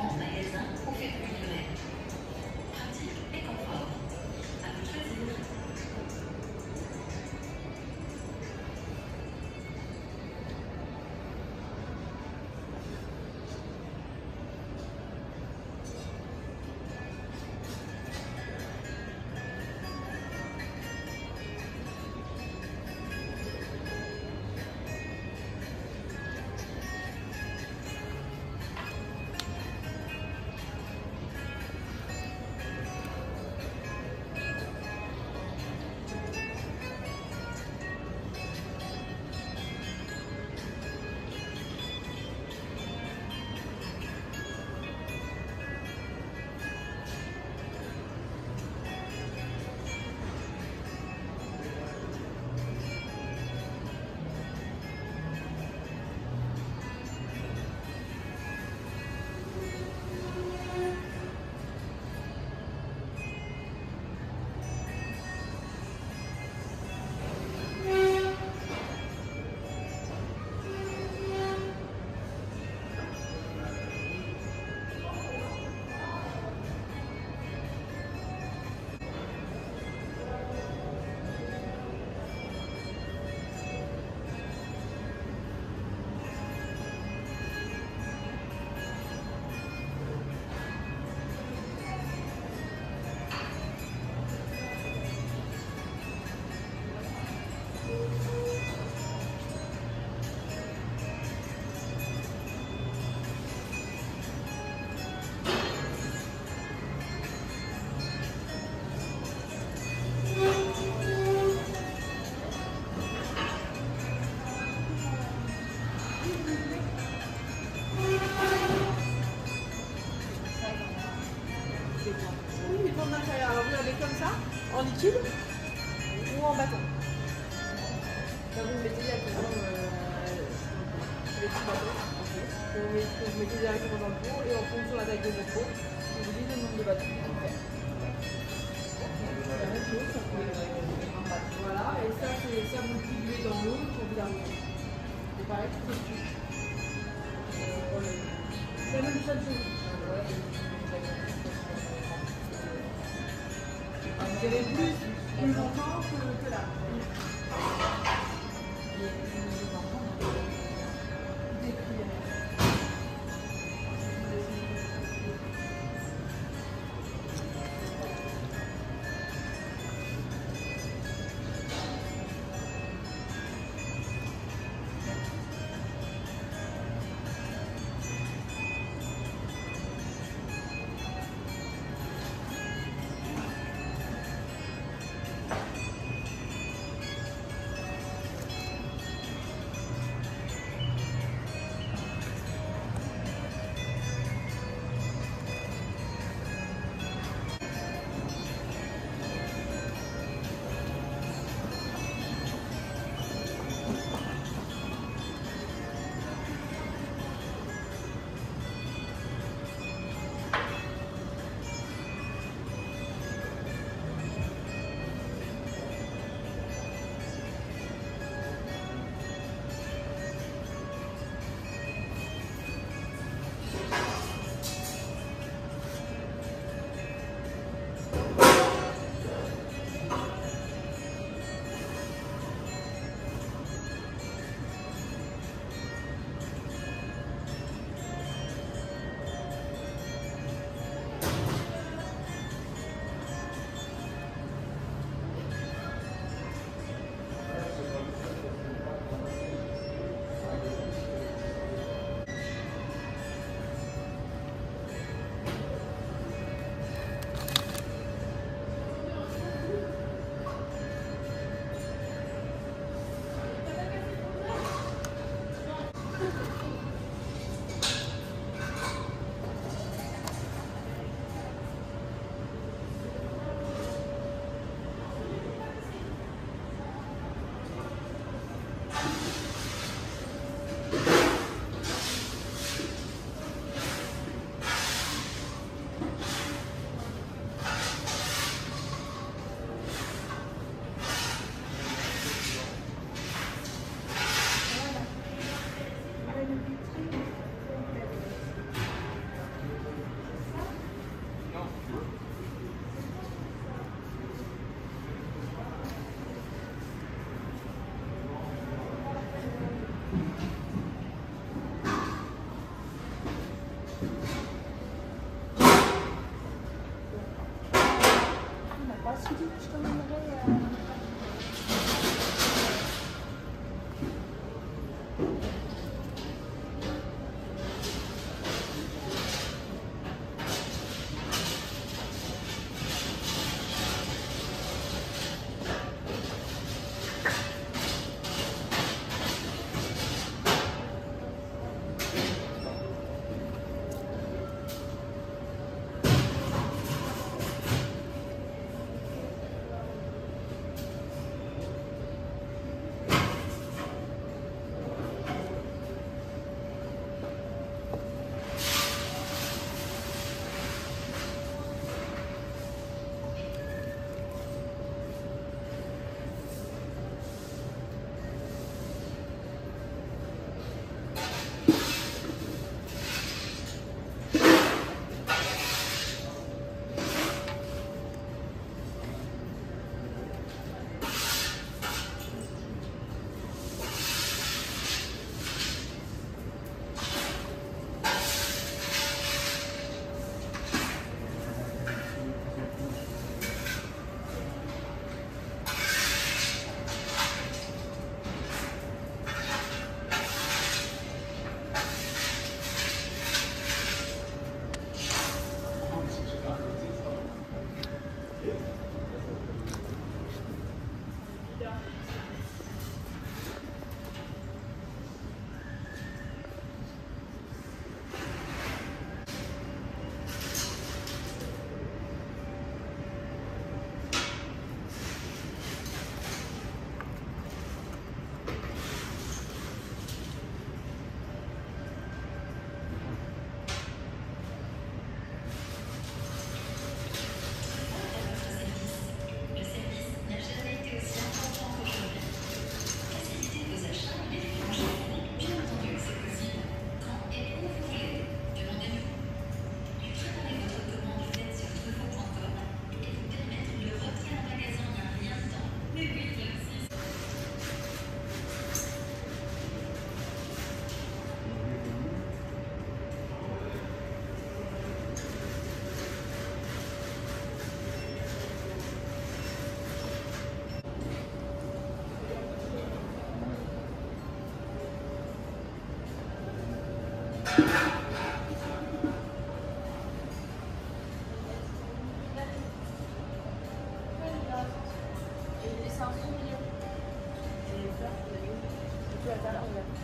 directement en magasin ou faire une livraison. Pratique et confort. À vous de choisir. Comme ça, en liquide ou en bâton. Là, vous le mettez directement les petits bâtons. Vous mettez directement dans le pot et en fonction de la taille de votre pot, vous dites le nombre de bâtons que vous faites. La même chose, ça peut voilà, et ça, ça vous le diluez dans l'eau pour vous terminer. C'est pareil, tout est dessus. C'est la même chose. Vous avez plus longtemps que là.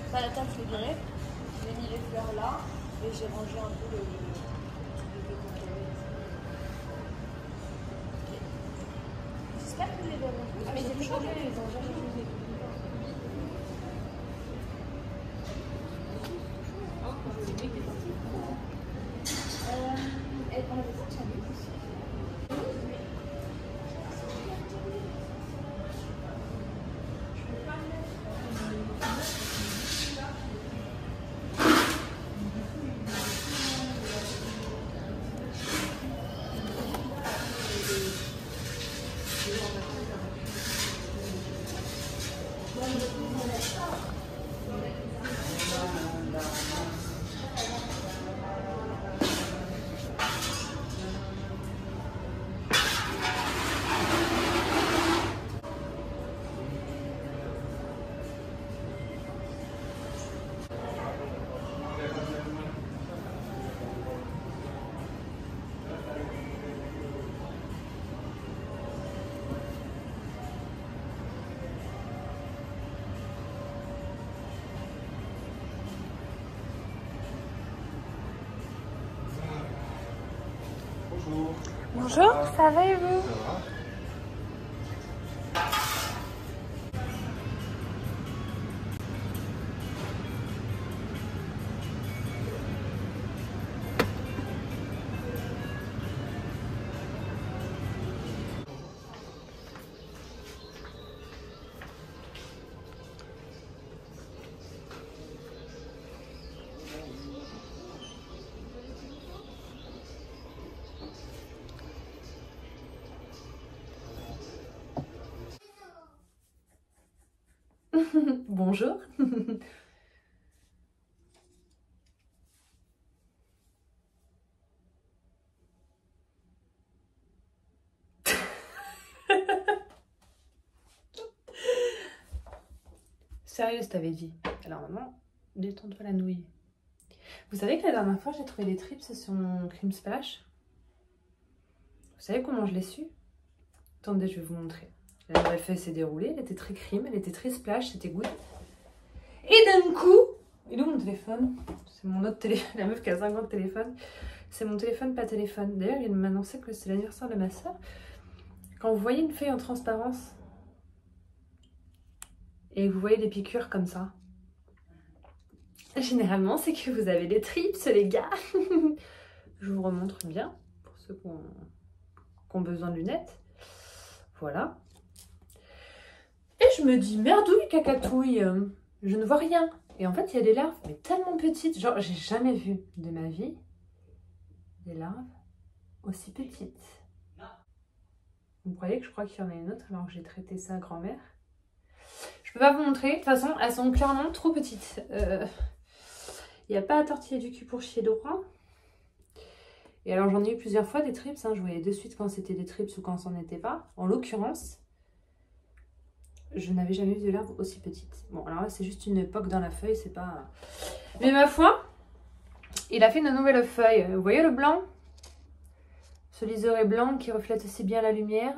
Enfin, la table, je l'ai virée. J'ai mis les fleurs là et j'ai rangé un peu le conserver. J'espère que vous les verrez. Mais ils étaient changés, ils ont jamais usé. Bonjour, ça va et vous? Bonjour. Sérieux, je t'avais dit. Alors maintenant, détends-toi la nouille. Vous savez que la dernière fois, j'ai trouvé des trips sur mon Cream Splash. Vous savez comment je l'ai su? Attendez, je vais vous montrer. La nouvelle feuille s'est déroulée, elle était très cream, elle était très splash, c'était good. Et d'un coup, il est où mon téléphone? C'est mon autre téléphone, la meuf qui a 50 téléphones. C'est mon téléphone, pas téléphone. D'ailleurs, il m'annonçait que c'est l'anniversaire de ma soeur. Quand vous voyez une feuille en transparence et que vous voyez des piqûres comme ça, généralement, c'est que vous avez des trips, les gars. Je vous remontre bien pour ceux qui ont besoin de lunettes. Voilà. Et je me dis, merdouille, cacatouille, je ne vois rien. Et en fait, il y a des larves, mais tellement petites. Genre, j'ai jamais vu de ma vie des larves aussi petites. Vous croyez que je crois qu'il y en a une autre alors que j'ai traité ça à grand-mère? Je peux pas vous montrer. De toute façon, elles sont clairement trop petites. Il n'y a pas à tortiller du cul pour chier droit. Et alors, j'en ai eu plusieurs fois des trips. Hein. Je voyais de suite quand c'était des trips ou quand ça n'en était pas. En l'occurrence, je n'avais jamais vu de larve aussi petite. Bon, alors là, c'est juste une poque dans la feuille, c'est pas... Mais ma foi, il a fait une nouvelle feuille. Vous voyez le blanc? Ce liseré blanc qui reflète aussi bien la lumière.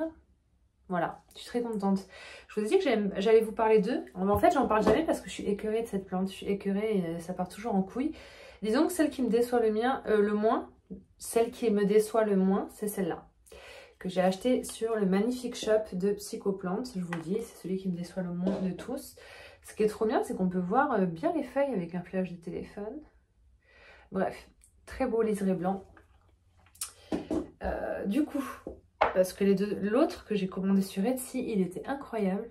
Voilà, je suis très contente. Je vous ai dit que j'allais vous parler d'eux. En fait, j'en parle jamais parce que je suis écœurée de cette plante. Je suis écœurée et ça part toujours en couille. Disons que celle qui me déçoit le moins, celle qui me déçoit le moins, c'est celle-là. Que j'ai acheté sur le magnifique shop de Psychoplante. Je vous le dis, c'est celui qui me déçoit le moins de tous. Ce qui est trop bien, c'est qu'on peut voir bien les feuilles avec un flash de téléphone. Bref, très beau liseré blanc. Du coup, parce que l'autre que j'ai commandé sur Etsy, il était incroyable.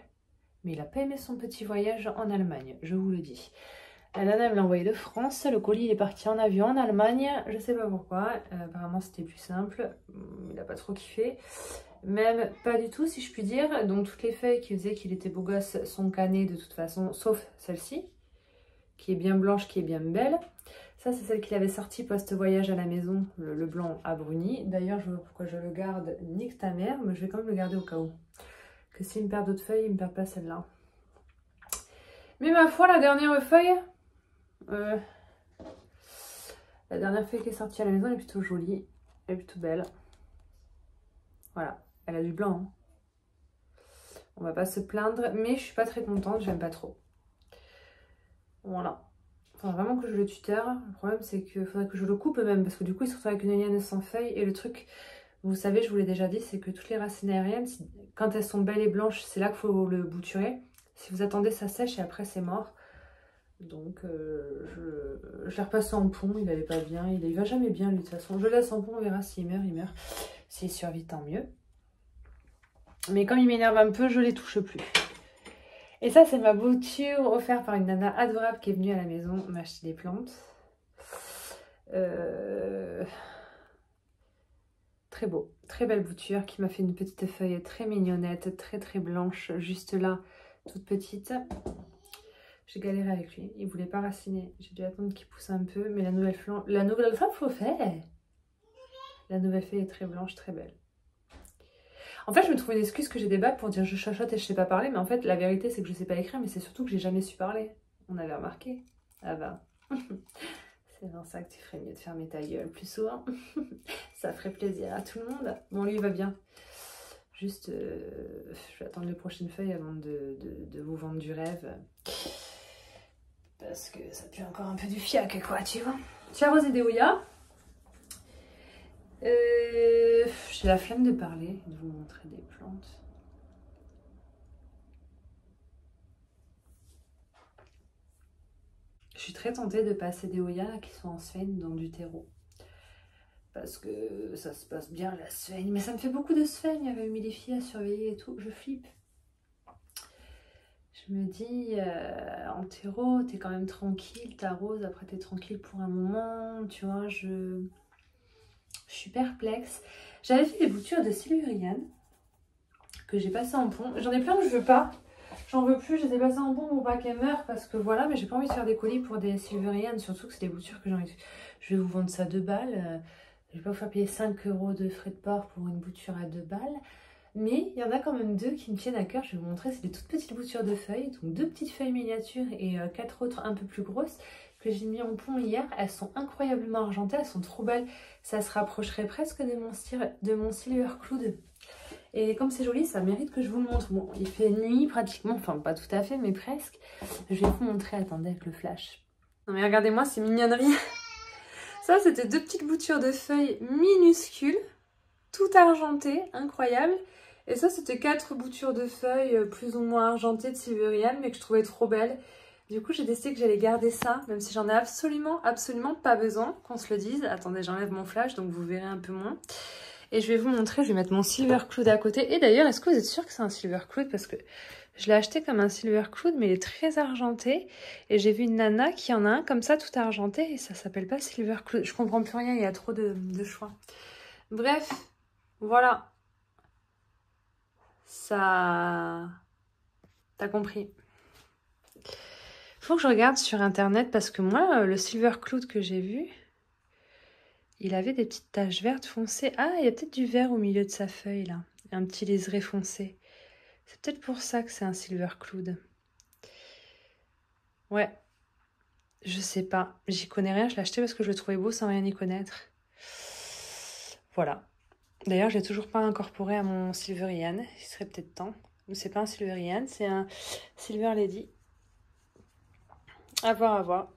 Mais il n'a pas aimé son petit voyage en Allemagne, je vous le dis. La nana me l'a envoyé de France, le colis il est parti en avion en Allemagne, je sais pas pourquoi, apparemment c'était plus simple, il n'a pas trop kiffé, même pas du tout si je puis dire, donc toutes les feuilles qui disaient qu'il était beau gosse sont cannées de toute façon, sauf celle-ci, qui est bien blanche, qui est bien belle. Ça c'est celle qu'il avait sortie post-voyage à la maison, le blanc abruni, d'ailleurs je vois pourquoi je le garde, nique ta mère, mais je vais quand même le garder au cas où, que s'il me perd d'autres feuilles, il me perd pas celle-là. Mais ma foi, la dernière feuille... la dernière feuille qui est sortie à la maison, elle est plutôt jolie, elle est plutôt belle. Voilà, elle a du blanc. Hein. On va pas se plaindre, mais je suis pas très contente, j'aime pas trop. Voilà. Enfin, vraiment que je le tuteur. Le problème, c'est qu'il faudrait que je le coupe même, parce que du coup, il se retrouve avec une liane sans feuilles. Et le truc, vous savez, je vous l'ai déjà dit, c'est que toutes les racines aériennes, quand elles sont belles et blanches, c'est là qu'il faut le bouturer. Si vous attendez, ça sèche et après, c'est mort. Donc, je l'ai repassé en pont, il allait pas bien, il va jamais bien lui de toute façon. Je le laisse en pont, on verra s'il meurt, il meurt. S'il survit, tant mieux. Mais comme il m'énerve un peu, je les touche plus. Et ça, c'est ma bouture offerte par une nana adorable qui est venue à la maison m'acheter des plantes. Très beau, très belle bouture qui m'a fait une petite feuille très mignonnette, très très blanche, juste là, toute petite. J'ai galéré avec lui, il voulait pas raciner. J'ai dû attendre qu'il pousse un peu, mais la nouvelle feuille est très blanche, très belle. En fait, je me trouve une excuse que j'ai des bacs pour dire je chuchote et je sais pas parler, mais en fait, la vérité, c'est que je sais pas écrire, mais c'est surtout que j'ai jamais su parler. On avait remarqué. Ah bah, c'est dans ça que tu ferais mieux de fermer ta gueule plus souvent. Ça ferait plaisir à tout le monde. Bon, lui, il va bien. Juste, je vais attendre les prochaines feuilles avant de vous vendre du rêve. Parce que ça pue encore un peu du fiac, quoi, tu vois. Tiens, Rosé Deoya. J'ai la flemme de parler, de vous montrer des plantes. Je suis très tentée de passer des Oya qui sont en sphène dans du terreau. Parce que ça se passe bien la sphène. Mais ça me fait beaucoup de sphène avec mis les filles à surveiller et tout. Je flippe. Je me dis, en terreau, t'es quand même tranquille, t'arroses, après t'es tranquille pour un moment, tu vois, je suis perplexe. J'avais fait des boutures de Siluriane que j'ai passé en pont. J'en ai plein que je veux pas. J'en veux plus, je les ai passées en pont pour pas qu'elles meurent parce que voilà, mais j'ai pas envie de faire des colis pour des Siluriane, surtout que c'est des boutures que j'ai envie de... Je vais vous vendre ça 2 balles. Je vais pas vous faire payer 5 € de frais de port pour une bouture à 2 balles. Mais il y en a quand même deux qui me tiennent à cœur, je vais vous montrer, c'est des toutes petites boutures de feuilles, donc 2 petites feuilles miniatures et 4 autres un peu plus grosses que j'ai mis en pont hier. Elles sont incroyablement argentées, elles sont trop belles, ça se rapprocherait presque de mon Silver Cloud. Et comme c'est joli, ça mérite que je vous le montre. Bon, il fait nuit pratiquement, enfin pas tout à fait, mais presque. Je vais vous montrer, attendez, avec le flash. Non mais regardez-moi ces mignonneries. Ça, c'était 2 petites boutures de feuilles minuscules, tout argentées, incroyable. Et ça, c'était 4 boutures de feuilles plus ou moins argentées de Silveriane, mais que je trouvais trop belles. Du coup, j'ai décidé que j'allais garder ça, même si j'en ai absolument pas besoin, qu'on se le dise. Attendez, j'enlève mon flash, donc vous verrez un peu moins. Et je vais vous montrer, je vais mettre mon Silver Cloud à côté. Et d'ailleurs, est-ce que vous êtes sûr que c'est un Silver Cloud? Parce que je l'ai acheté comme un Silver Cloud, mais il est très argenté. Et j'ai vu une nana qui en a un comme ça, tout argenté, et ça s'appelle pas Silver Cloud. Je comprends plus rien, il y a trop de choix. Bref, voilà. Ça... T'as compris. Faut que je regarde sur internet parce que moi, le Silver Cloud que j'ai vu, il avait des petites taches vertes foncées. Ah, il y a peut-être du vert au milieu de sa feuille là. Un petit liseré foncé. C'est peut-être pour ça que c'est un Silver Cloud. Ouais. Je sais pas. J'y connais rien. Je l'ai acheté parce que je le trouvais beau sans rien y connaître. Voilà. D'ailleurs, je l'ai toujours pas incorporé à mon Silveriane. Il serait peut-être temps. Mais c'est pas un Silveriane, c'est un Silver Lady. À voir, à voir.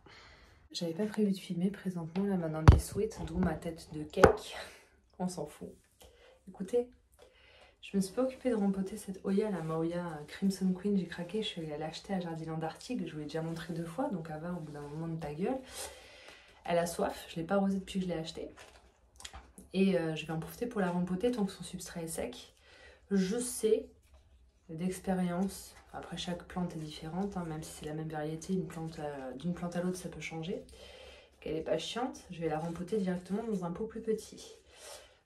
J'avais pas prévu de filmer présentement la Madame des Sweets, d'où ma tête de cake. On s'en fout. Écoutez, je me suis pas occupée de rempoter cette Oya, la Maoya Crimson Queen. J'ai craqué, je suis allée l'acheter à Jardiland Arctic. Je vous l'ai déjà montré 2 fois, donc elle va au bout d'un moment de ta gueule. Elle a soif, je l'ai pas arrosée depuis que je l'ai achetée. Et je vais en profiter pour la rempoter tant que son substrat est sec. Je sais d'expérience, après chaque plante est différente, hein, même si c'est la même variété, d'une plante à l'autre ça peut changer, qu'elle n'est pas chiante, je vais la rempoter directement dans un pot plus petit.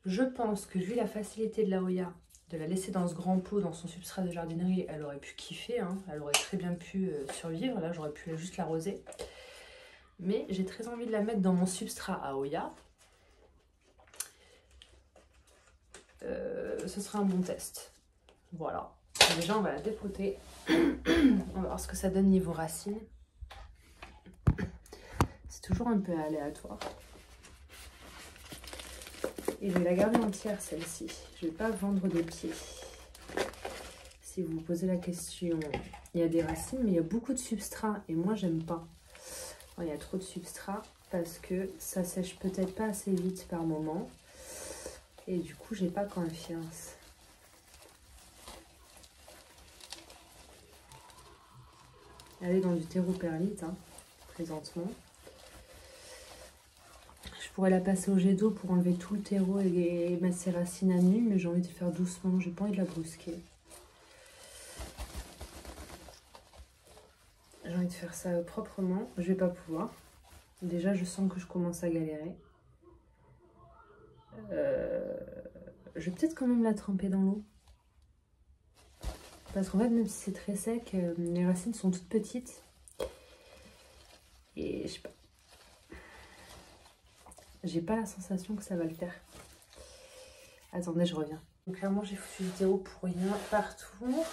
Je pense que vu la facilité de la Oya, de la laisser dans ce grand pot, dans son substrat de jardinerie, elle aurait pu kiffer, hein, elle aurait très bien pu survivre, là j'aurais pu juste l'arroser. Mais j'ai très envie de la mettre dans mon substrat à Oya. Ce sera un bon test. Voilà. Déjà, on va la dépoter. On va voir ce que ça donne niveau racines. C'est toujours un peu aléatoire. Et je vais la garder entière, celle-ci. Je ne vais pas vendre des pieds. Si vous vous posez la question, il y a des racines, mais il y a beaucoup de substrat. Et moi, j'aime pas. Il y a trop de substrat parce que ça sèche peut-être pas assez vite par moment. Et du coup, j'ai pas confiance. Elle est dans du terreau perlite, hein, présentement. Je pourrais la passer au jet d'eau pour enlever tout le terreau et mettre ses racines à nu, mais j'ai envie de le faire doucement, j'ai pas envie de la brusquer. J'ai envie de faire ça proprement, je vais pas pouvoir. Déjà, je sens que je commence à galérer. Je vais peut-être quand même la tremper dans l'eau. Parce qu'en fait, même si c'est très sec, les racines sont toutes petites. Et je sais pas. J'ai pas la sensation que ça va le faire. Attendez, je reviens. Donc clairement, j'ai foutu du terreau pour rien partout.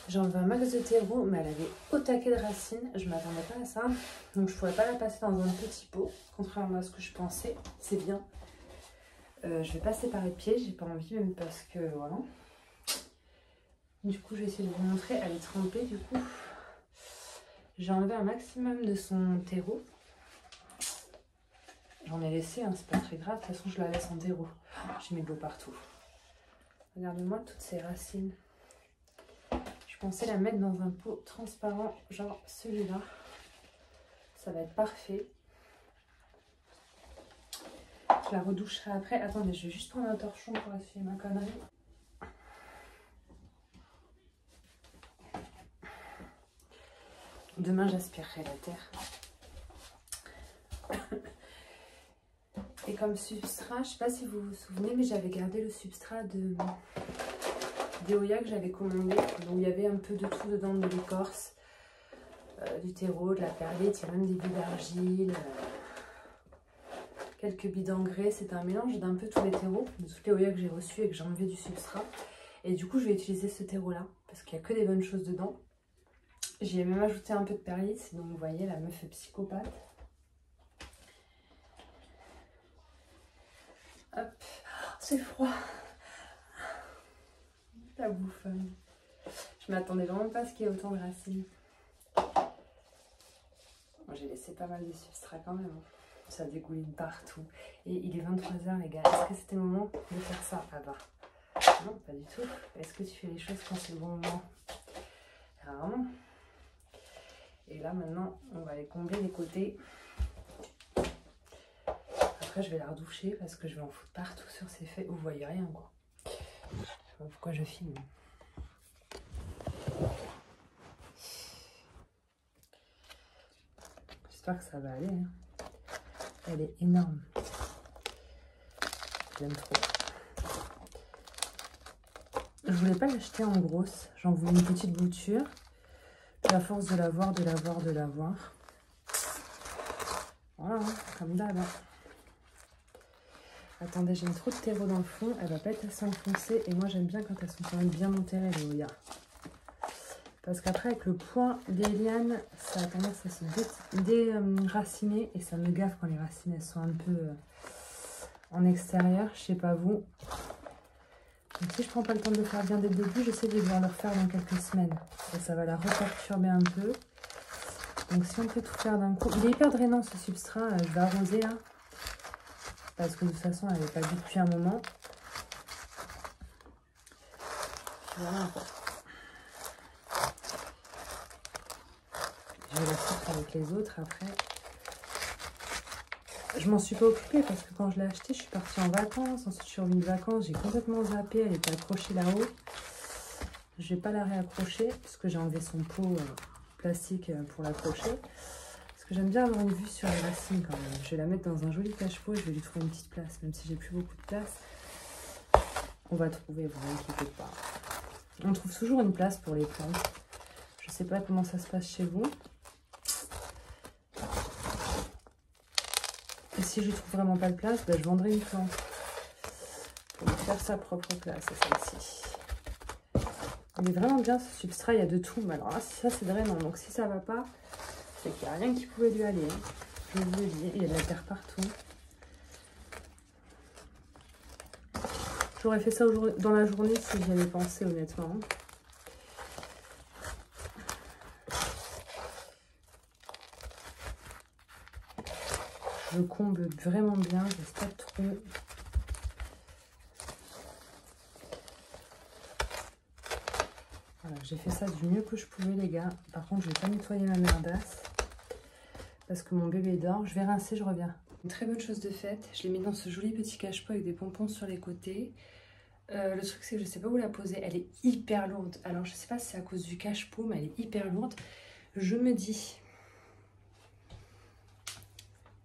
J'ai enlevé un max de terreau, mais elle avait au taquet de racines. Je m'attendais pas à ça. Donc je pourrais pas la passer dans un petit pot, contrairement à ce que je pensais. C'est bien. Je vais pas séparer de pieds, j'ai pas envie, même parce que voilà. Du coup, je vais essayer de vous montrer. Elle est trempée, du coup. J'ai enlevé un maximum de son terreau. J'en ai laissé, hein, c'est pas très grave. De toute façon, je la laisse en terreau. J'ai mis de l'eau partout. Regardez-moi toutes ces racines. Je pensais la mettre dans un pot transparent, genre celui-là. Ça va être parfait. Je la redoucherai après. Attendez, je vais juste prendre un torchon pour essuyer ma connerie. Demain, j'aspirerai la terre. Et comme substrat, je sais pas si vous vous souvenez, mais j'avais gardé le substrat des Oya que j'avais commandé. Donc il y avait un peu de tout dedans, de l'écorce, du terreau, de la perlite, il y a même des billes d'argile, quelques billes d'engrais. C'était un mélange d'un peu tous les terreaux, de toutes les Oya que j'ai reçues et que j'ai enlevé du substrat. Et du coup, je vais utiliser ce terreau-là parce qu'il n'y a que des bonnes choses dedans. J'y ai même ajouté un peu de perlis, donc vous voyez la meuf est psychopathe. Hop, c'est froid. La bouffe. Je m'attendais vraiment pas à ce qu'il y ait autant de racines. Bon, j'ai laissé pas mal de substrat quand même. Ça dégouline partout. Et il est 23 h les gars. Est-ce que c'était le moment de faire ça? Ah bah. Non, pas du tout. Est-ce que tu fais les choses quand c'est le bon moment? Rarement. Et là maintenant, on va aller combler les côtés. Après, je vais la redoucher parce que je vais en foutre partout sur ces feuilles. Vous voyez rien quoi. Je sais pas pourquoi je filme. J'espère que ça va aller. Hein. Elle est énorme. J'aime trop. Je voulais pas l'acheter en grosse. J'en voulais une petite bouture. Puis à force de la voir, de la voir, de la voir. Voilà, hein, comme d'hab. Attendez, j'ai mis trop de terreau dans le fond. Elle va pas être assez enfoncée. Et moi, j'aime bien quand elles sont quand même bien enterrées, les Oya. Parce qu'après, avec le poids des lianes, ça a tendance à se déraciner. Et ça me gaffe quand les racines, elles sont un peu en extérieur. Je sais pas vous. Donc si je prends pas le temps de le faire bien dès le début, je sais que je vais devoir le refaire dans quelques semaines. Et ça va la reperturber un peu. Donc si on peut tout faire d'un coup. Il est hyper drainant ce substrat. Je vais arroser là. Parce que de toute façon, elle n'avait pas bu depuis un moment. Voilà. Je vais la foutre avec les autres après. Je m'en suis pas occupée parce que quand je l'ai acheté, je suis partie en vacances. Ensuite, je suis revenue de vacances. J'ai complètement zappé. Elle était accrochée là-haut. Je vais pas la réaccrocher parce que j'ai enlevé son pot plastique pour l'accrocher. Parce que j'aime bien avoir une vue sur les racines quand même. Je vais la mettre dans un joli cache-pot et je vais lui trouver une petite place. Même si j'ai plus beaucoup de place, on va trouver, vous inquiétez pas. On trouve toujours une place pour les plantes. Je sais pas comment ça se passe chez vous. Et si je trouve vraiment pas de place, ben je vendrai une plante. Pour lui faire sa propre place, c'est celle-ci. Il est vraiment bien ce substrat, il y a de tout. Mais alors là, ça c'est drainant. Donc si ça va pas, c'est qu'il n'y a rien qui pouvait lui aller. Hein. Je vous le dis, il y a de la terre partout. J'aurais fait ça dans la journée si j'y avais pensé honnêtement. Je comble vraiment bien, je pas trop. Voilà, j'ai fait ça du mieux que je pouvais les gars. Par contre, je vais pas nettoyer ma merdasse parce que mon bébé dort. Je vais rincer, je reviens. Une très bonne chose de faite. Je l'ai mis dans ce joli petit cache-pot avec des pompons sur les côtés. Le truc c'est que je sais pas où la poser. Elle est hyper lourde. Alors je sais pas si c'est à cause du cache-pot, mais elle est hyper lourde. Je me dis,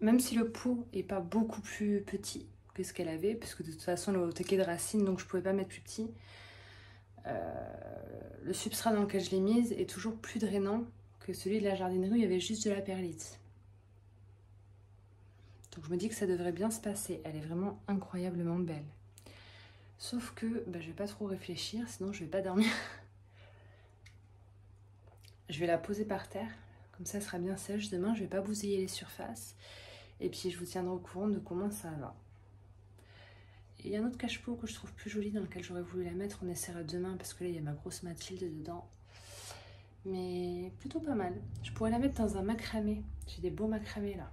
même si le pot est pas beaucoup plus petit que ce qu'elle avait, puisque de toute façon le taquet de racine, donc je pouvais pas mettre plus petit. Le substrat dans lequel je l'ai mise est toujours plus drainant que celui de la jardinerie où il y avait juste de la perlite. Donc je me dis que ça devrait bien se passer. Elle est vraiment incroyablement belle. Sauf que bah, je vais pas trop réfléchir, sinon je vais pas dormir. Je vais la poser par terre, comme ça elle sera bien sèche. Demain je vais pas bousiller les surfaces. Et puis je vous tiendrai au courant de comment ça va. Et il y a un autre cache-pot que je trouve plus joli dans lequel j'aurais voulu la mettre. On essaiera demain parce que là il y a ma grosse Mathilde dedans. Mais plutôt pas mal. Je pourrais la mettre dans un macramé. J'ai des beaux macramés là.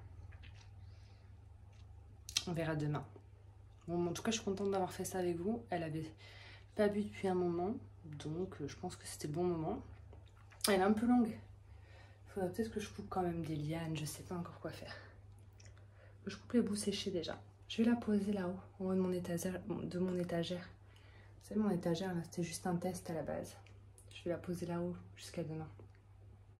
On verra demain. Bon, en tout cas, je suis contente d'avoir fait ça avec vous. Elle avait pas bu depuis un moment. Donc, je pense que c'était le bon moment. Elle est un peu longue. Il faudrait peut-être que je coupe quand même des lianes. Je sais pas encore quoi faire. Je coupe les bouts séchés déjà. Je vais la poser là-haut, en haut de mon étagère. Vous savez, mon étagère, là, c'était juste un test à la base. Je vais la poser là-haut jusqu'à demain.